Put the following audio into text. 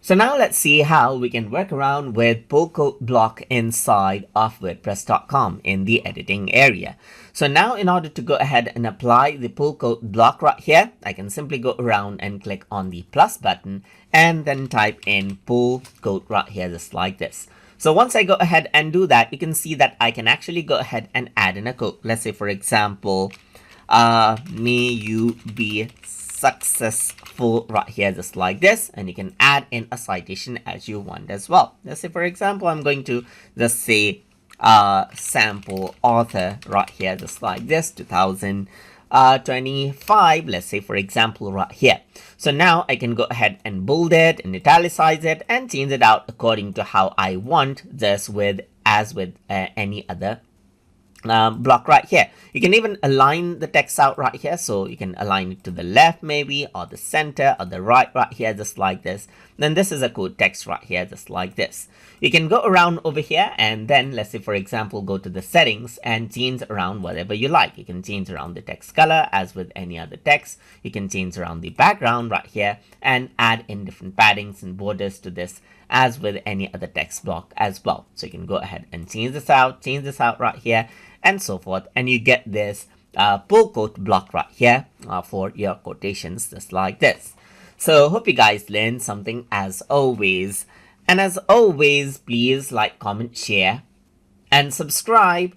So now let's see how we can work around with Pullquote Block inside of wordpress.com in the editing area. So now in order to go ahead and apply the Pullquote Block right here, I can simply go around and click on the plus button and then type in Pullquote right here just like this. So once I go ahead and do that, you can see that I can actually go ahead and add in a quote. Let's say for example, may you be successful right here just like this, and you can add in a citation as you want as well. Let's say for example, I'm going to just say sample author right here just like this, 2025, let's say for example right here. So now I can go ahead and bold it and italicize it and change it out according to how I want this with any other block right here. You can even align the text out right here, so you can align it to the left maybe, or the center, or the right here just like this. Then this is a quote text right here just like this. You can go around over here and then let's say for example go to the settings and change around whatever you like. You can change around the text color as with any other text. You can change around the background right here and add in different paddings and borders to this as with any other text block as well. So you can go ahead and change this out right here, and so forth, and you get this Pullquote block right here for your quotations just like this. So hope you guys learned something as always, and as always please like, comment, share and subscribe